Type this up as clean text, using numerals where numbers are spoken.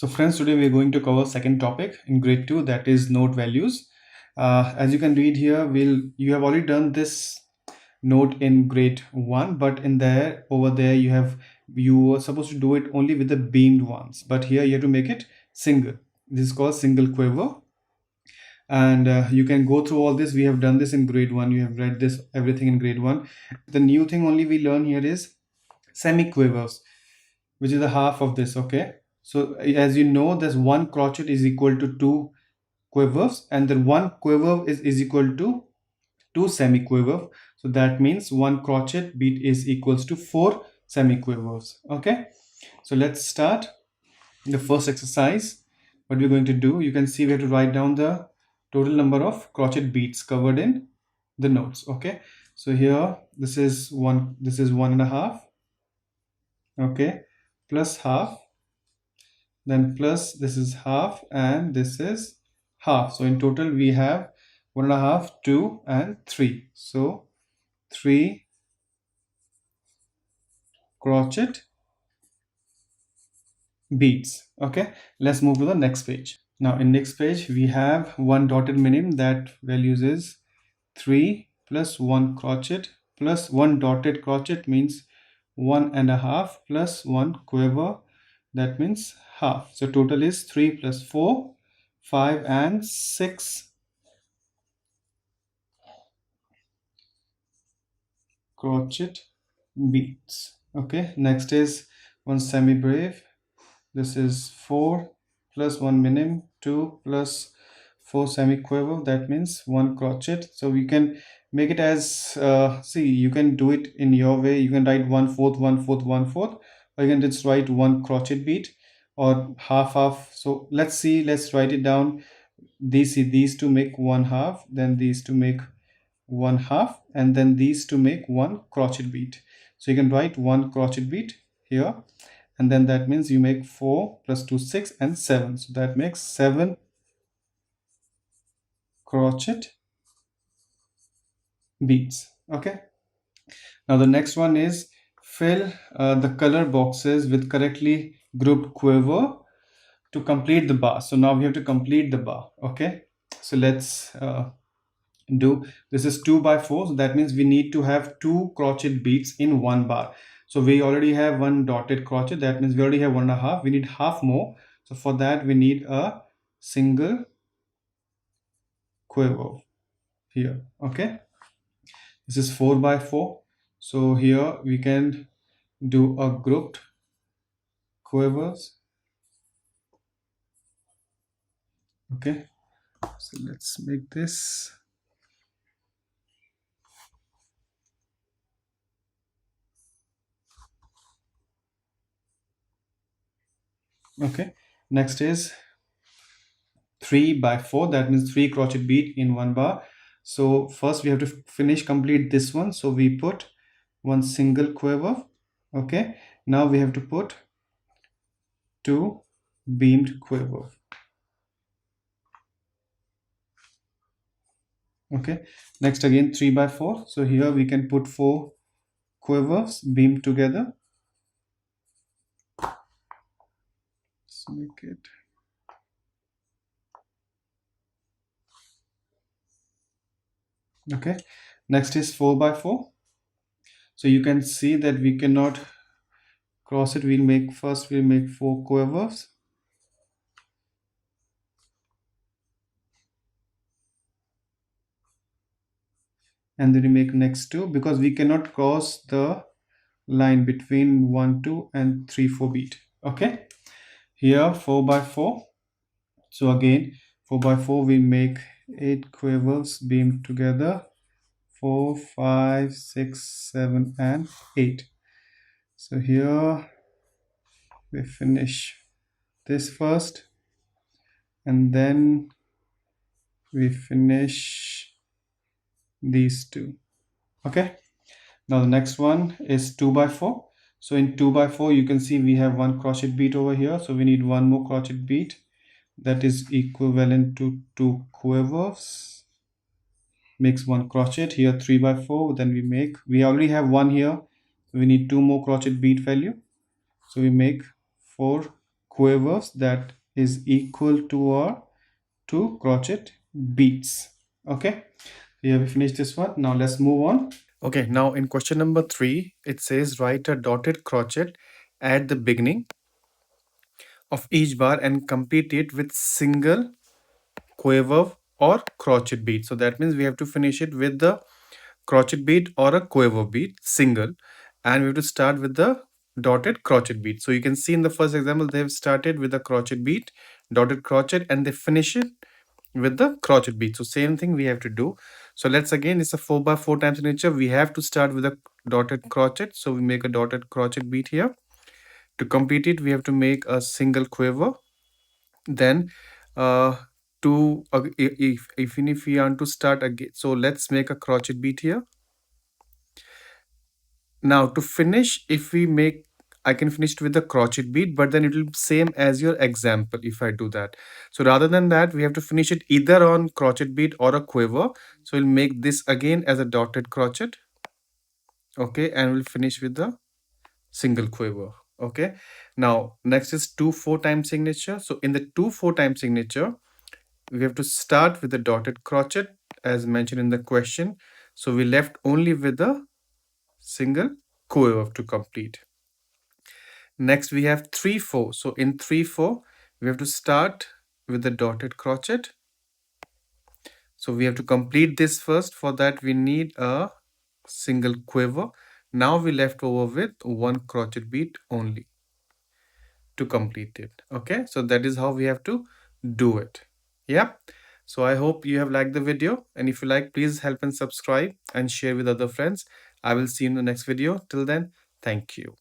So friends, today we are going to cover second topic in grade 2, that is note values. As you can read here, you have already done this note in grade 1, but in there over there you were supposed to do it only with the beamed ones, but here you have to make it single. This is called single quiver, and you can go through all this. We have done this in grade 1. You have read this everything in grade 1. The new thing only we learn here is semi quivers, which is the half of this. Okay, so as you know, this one crotchet is equal to two quivers, and then one quiver is equal to two semi-quiver. So that means one crochet beat is equals to four semi-quivers. Okay, so let's start the first exercise. What we're going to do, you can see we have to write down the total number of crochet beats covered in the notes. Okay, so here this is one and a half. Okay, plus half, then plus this is half, and this is half. So in total we have 1.5, 2 and 3. So 3 crochet beads. Okay, let's move to the next page. Now in next page we have one dotted minim, that values is 3 plus 1 crochet plus 1 dotted crochet means 1.5 plus 1 quiver, that means half. So total is 3 plus 4, 5 and 6 crochet beads. Okay, next is one semi brave. This is 4 plus 1 minim, 2 plus 4 semi quiver, that means 1 crochet. So we can make it as see, you can do it in your way. You can write 1/4, 1/4, 1/4, or you can just write 1 crochet beat or half. So let's write it down. These two make 1/2, then these two make 1/2, and then these two make 1 crochet beat. So you can write 1 crochet beat here, and then that means you make 4 plus 2, 6 and 7. So that makes 7 crochet beads. Okay, now the next one is fill the color boxes with correctly grouped quiver to complete the bar. So now we have to complete the bar. Okay, so let's do this is 2 by 4, so that means we need to have 2 crochet beads in one bar. So we already have 1 dotted crochet, that means we already have 1.5. We need half more, so for that we need a single quiver here. Okay, this is 4 by 4, so here we can do a grouped quivers. Okay, so let's make this. Okay, next is 3 by 4, that means 3 crochet bead in one bar. So first we have to complete this one, so we put one single quiver. Okay, now we have to put 2 beamed quiver. Okay, next again 3 by 4, so here we can put 4 quivers beamed together. Let's make it. Okay, next is 4 by 4, so you can see that we cannot cross it. We'll make 4 quivers, and then we make next 2, because we cannot cross the line between 1, 2 and 3, 4 beat. Okay, here 4 by 4, so again 4 by 4 we make 8 quivers beamed together, 4, 5, 6, 7 and 8. So here we finish this first, and then we finish these two. Okay, now the next one is 2 by 4. So in 2 by 4 you can see we have 1 crochet beat over here, so we need 1 more crochet beat, that is equivalent to 2 quivers, makes 1 crochet. Here 3 by 4, then we already have 1 here, so we need 2 more crochet beat value, so we make 4 quavers that is equal to or two crochet beats. Okay, here we finish this one. Now let's move on. Okay, now in question number 3, it says write a dotted crochet at the beginning of each bar and complete it with single quiver or crochet bead. So that means we have to finish it with the crochet bead or a quiver bead single, and we have to start with the dotted crochet bead. So you can see in the first example they have started with the crochet bead, dotted crochet, and they finish it with the crochet bead. So same thing we have to do. So let's again, it's a 4 by 4 times signature. We have to start with a dotted crochet, so we make a dotted crochet bead here. To complete it we have to make a single quiver, then to if even if we want to start again, so let's make a crochet bead here. Now to finish, if we make, I can finish it with the crochet bead, but then it will be same as your example if I do that. So rather than that, we have to finish it either on crochet bead or a quiver. So we'll make this again as a dotted crochet. Okay, and we'll finish with the single quiver. Okay, now next is 2-4 time signature. So in the 2-4 time signature, we have to start with the dotted crochet as mentioned in the question. So we left only with the single quiver to complete. Next we have 3-4. So in 3-4 we have to start with the dotted crochet. So we have to complete this first. For that we need a single quiver. Now we left over with one crochet bead only to complete it. Okay, so that is how we have to do it. Yeah, so I hope you have liked the video, and if you like, please help and subscribe and share with other friends. I will see you in the next video. Till then, thank you.